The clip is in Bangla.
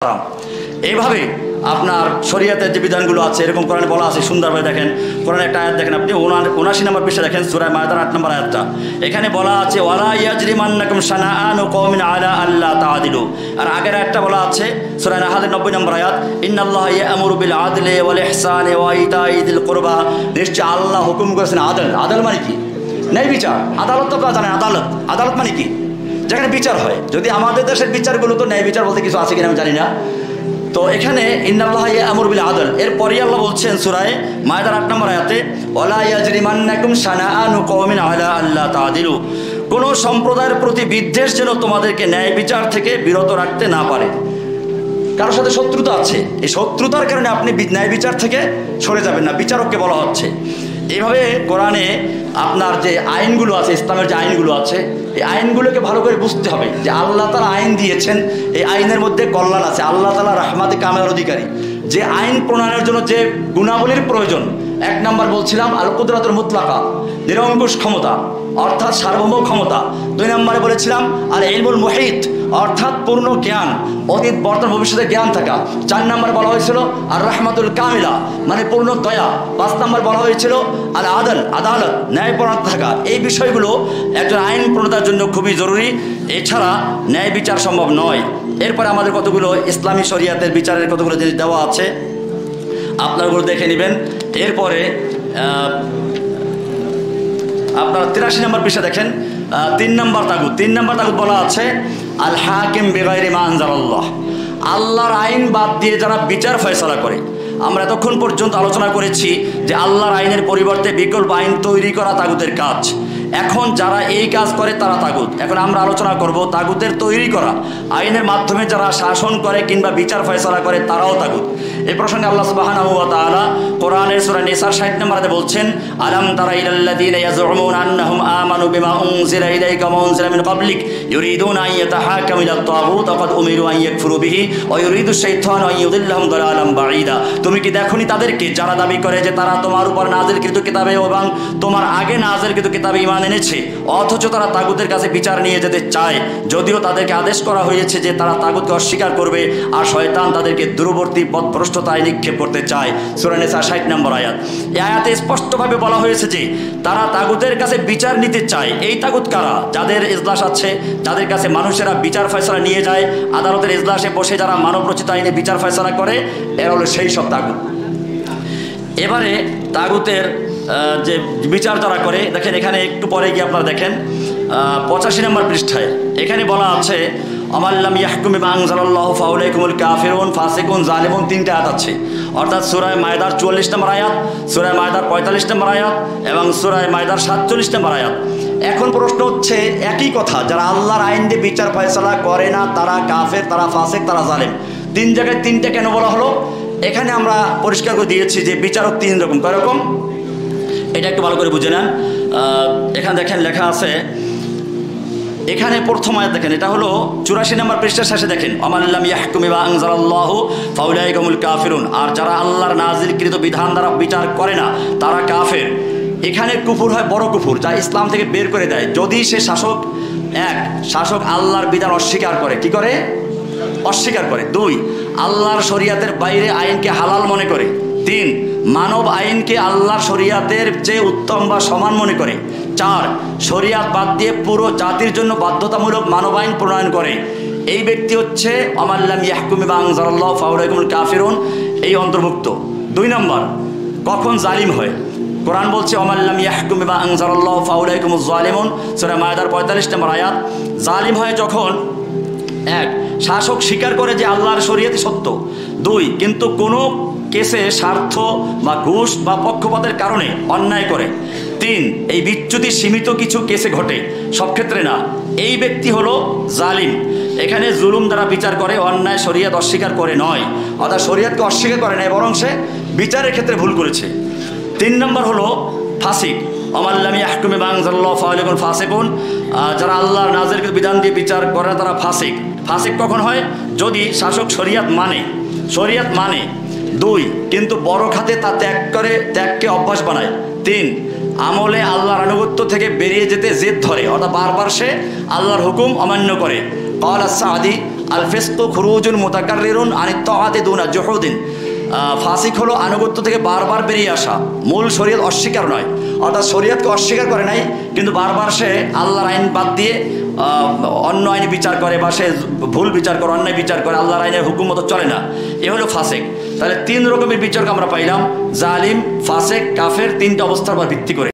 হারাম। এইভাবে আপনার শরীয়তের যে বিধানগুলো আছে এরকম কোরআনে বলা আছে সুন্দরভাবে। দেখেন কোরআনে একটা আয়াত দেখেন আপনি 79 নম্বর পৃষ্ঠা দেখেন সূরা মায়েদার 8 নম্বর আয়াতটা। এখানে বলা আছে ওয়ালা ইয়াজরিমান্নাকুম শানাআনু কওমিন আলা আল্লা তাআদিলু। আর আগের আয়াতটা বলা আছে সূরা নাহলের 90 নম্বর আয়াত ইন্নাল্লাহা ইয়া'মুরু বিল আদলি ওয়াল ইহসানি ওয়া ইতাই যিল কুরবা। নিশ্চয় আল্লাহ হুকুম করেছেন আদল। আদল মানে কি? ন্যায় বিচার। আদালত তো আপনারা জানেন আদালত। আদালত মানে কি? যেখানে বিচার হয়। যদি আমাদের দেশের বিচারগুলো তো ন্যায় বিচার বলতে কিছু আছে কিনা আমি জানি না। তো এখানে ইন্নাল্লাহা ইয়া'মুরু বিল আদল এর পরেই আল্লাহ বলছেন সূরা মায়েদার 8 নম্বর আয়াতে ওয়ালা ইয়াজরিমান্নাকুম শানাআনু কওমিন আলা আল্লা তাআদিলু। কোন সম্প্রদায়ের প্রতি বিদ্বেষ যেন তোমাদেরকে ন্যায় বিচার থেকে বিরত রাখতে না পারে। কারোর সাথে শত্রুতা আছে, এই শত্রুতার কারণে আপনি ন্যায় বিচার থেকে সরে যাবেন না, বিচারককে বলা হচ্ছে। এইভাবে কোরআনে আপনার যে আইনগুলো আছে, ইসলামের যে আইনগুলো আছে, এই আইনগুলোকে ভালো করে বুঝতে হবে যে আল্লাহ তাআলা আইন দিয়েছেন, এই আইনের মধ্যে কল্যাণ আছে। আল্লাহ তাআলা রাহমাতে কামেলার অধিকারী। যে আইন প্রণয়নের জন্য যে গুণাবলীর প্রয়োজন, 1 নম্বর বলছিলাম আল কুদরাতুল মুতলাকা, নিরঙ্কুশ ক্ষমতা অর্থাৎ সার্বভৌম ক্ষমতা। 2 নম্বরে বলেছিলাম আল ইলমুল মুহিত অর্থাৎ পূর্ণ জ্ঞান, অতীত বর্তমান ভবিষ্যতে জ্ঞান থাকা। 4 নম্বর বলা হয়েছিল আর রাহমাতুল কামিলা মানে পূর্ণ দয়া। 5 নম্বর বলা হয়েছিল আল আদল আদালত ন্যায়পরায়ণ থাকা। এই বিষয়গুলো একজন আইন প্রণেতার জন্য খুবই জরুরি, এছাড়া ন্যায় বিচার সম্ভব নয়। এরপরে আমাদের কতগুলো ইসলামী শরিয়াতের বিচারের কতগুলো জিনিস দেওয়া আছে, আপনারগুলো দেখে নেবেন। এরপরে আপনারা 83 নম্বর পৃষ্ঠা দেখেন 3 নম্বর তাগুত। 3 নম্বর তাগুত বলা আছে আল হাকিম বিগাইরি মা আনজালাল্লাহ, আল্লাহর আইন বাদ দিয়ে যারা বিচার ফয়সালা করে। আমরা এতক্ষণ পর্যন্ত আলোচনা করেছি যে আল্লাহর আইনের পরিবর্তে বিকল্প আইন তৈরি করা তাগুতের কাজ। এখন যারা এই কাজ করে তারা তাগুত। এখন আমরা আলোচনা করব তাগুতের তৈরি করা আইনের মাধ্যমে যারা শাসন করে কিংবা বিচার ফয়সালা করে তারাও তাগুত। এই প্রসঙ্গে আল্লাহ সুবহানাহু ওয়া তাআলা কোরআনের সূরা নিসার 60 নম্বরে বলছেন আলাম তারা ইলাল্লাযীনা ইয়াজউমুনা আন্নাহুম আমানু বিমা উনজিলা ইলাইকা ওয়া উনজিলা মিন ক্বাবলিক ইউরিদুনা আন ইয়াতাহাকামু ইলাত তাগুত ওয়া ক্বাদ উমিরু আন ইয়াকফুরু বিহি ওয়া ইউরিদু শাইতানু আন ইউদিল্লাহুম দালালাম বাঈদা। তুমি কি দেখোনি তাদেরকে যারা দাবি করে যে তারা তোমার উপর নাযিলকৃত কিতাবে এবং তোমার আগে নাযিলকৃত কিতাবে ঈমান এনেছে, অথচ তারা তাগুতের কাছে বিচার নিয়ে যেতে চায়, যদিও তাদেরকে আদেশ করা হয়েছে যে তারা তাগুতকে অস্বীকার করবে আর শয়তান তাদেরকে দূরবর্তী পথভ্রষ্টতায় নিক্ষেপ করতে চায়। সূরা নিসা 60 নম্বর আয়াত। এই আয়াতে স্পষ্টভাবে বলা হয়েছে যে তারা তাগুতের কাছে বিচার নিতে চায়। এই তাগুত কারা? যাদের ইজলাস আছে, যাদের কাছে মানুষেরা বিচার ফয়সালা নিয়ে যায়, আদালতের ইজলাসে বসে যারা মানব রচিত আইনে বিচার ফয়সালা করে, এরা হলো সেই সব তাগুত। এবারে তাগুতের যে বিচার যারা করে দেখেন, এখানে একটু পরে গিয়ে আপনারা দেখেন 85 নম্বর পৃষ্ঠায় এখানে বলা আছে আমাল্লাম ইয়াহকুম বিমা আনজালাল্লাহু ফাউলাইকুমুল কাফিরুন ফাসিকুন জালিমুন। 3টা আয়াত আছে, অর্থাৎ সূরা মায়েদার 44 নম্বর আয়াত, সূরা মায়েদার 45 নম্বর আয়াত এবং সূরা মায়েদার 47 নম্বর আয়াত। এখন প্রশ্ন হচ্ছে একই কথা, যারা আল্লাহর আইন দিয়ে বিচার ফয়সালা করে না তারা কাফের, তারা ফাসিক, তারা জালিম। 3 জায়গায় 3টা কেন বলা হলো? এখানে আমরা পরিষ্কার করে দিয়েছি যে বিচারক 3 রকম। কয় রকম? এটা একটু ভালো করে বুঝে নেন। এখানে দেখেন লেখা আছে, এখানে প্রথম আয়াত দেখেন, এটা হলো 84 নম্বর পৃষ্ঠার শেষে দেখেন আমাল্লাম ইয়াহকুম বিমা আনজালাল্লাহু ফাউলাইকুমুল কাফিরুন, আর যারা আল্লাহর নাযিলকৃত বিধান দ্বারা বিচার করে না তারা কাফের। এখানে কুফর হয় বড় কুফর, যা ইসলাম থেকে বের করে দেয় যদি সে শাসক আল্লাহর বিধান অস্বীকার করে। কি করে? অস্বীকার করে। 2 আল্লাহর শরিয়াতের বাইরে আইনকে হালাল মনে করে। 3 মানব আইনকে আল্লাহর শরিয়াতের চেয়ে উত্তম বা সমান মনে করে। 4 শরিয়াত বাদ দিয়ে পুরো জাতির জন্য বাধ্যতামূলক মানব আইন প্রণয়ন করে। এই ব্যক্তি হচ্ছে আমাল্লাম ইয়াহকুম বিমা আনজালাল্লাহু ফাউলাইকুমুল কাফিরুন, এই অন্তর্ভুক্ত। 2 নম্বর কখন জালিম হয়? কোরআন বলছে আমাল্লাম ইয়াহকুম বিমা আনজালাল্লাহু ফাউলাইকুমুজ জালিমুন, সূরা মায়েদার 45 নম্বর আয়াত। জালিম হয় যখন 1 শাসক স্বীকার করে যে আল্লাহর শরিয়তই সত্য। 2 কিন্তু কোনো কেসে স্বার্থ বা ঘুষ বা পক্ষপাতের কারণে অন্যায় করে। 3 এই বিচ্যুতি সীমিত কিছু কেসে ঘটে, সব ক্ষেত্রে না। এই ব্যক্তি হলো জালিম। এখানে জুলুম দ্বারা বিচার করে, অন্যায় শরিয়ত অস্বীকার করে নয়, অর্থাৎ শরিয়তকে অস্বীকার করে নাই, বরং সে বিচারের ক্ষেত্রে ভুল করেছে। 3 নম্বর হলো ফাসিক। আমাল্লাম ইয়াহকুম বিমা আনজালাল্লাহু ফাউলাইকুমুল ফাসিকুন, যারা আল্লাহর নাযিলকৃত বিধান দিয়ে বিচার করে না তারা ফাসিক। ফাসিক কখন হয়? যদি শাসক শরিয়ত মানে। 2 কিন্তু বড় খাতে তা ত্যাগকে অভ্যাস বানায়। 3 আমলে আল্লাহর আনুগত্য থেকে বেরিয়ে যেতে জেদ ধরে, অর্থাৎ বারবার সে আল্লাহর হুকুম অমান্য করে। ক্বালা সাদি আল ফিসকু খুরুজুন মুতাকাররিরুন আনিত তাআতি দুনা জুহুদিন। ফাসিক হলো আনুগত্য থেকে বারবার বেরিয়ে আসা, মূল শরীয়ত অস্বীকার নয়, অর্থাৎ শরীয়তকে অস্বীকার করে নাই কিন্তু বারবার সে আল্লাহর আইন বাদ দিয়ে অন্য আইনে বিচার করে, বা সে ভুল বিচার করে, অন্যায় বিচার করে, আল্লাহর আইনের হুকুম মতো চলে না, এ হলো ফাসেক। তাহলে তিন রকমের বিচারক আমরা পাইলাম, জালিম, ফাসেক, কাফের, তিনটা অবস্থার উপর ভিত্তি করে।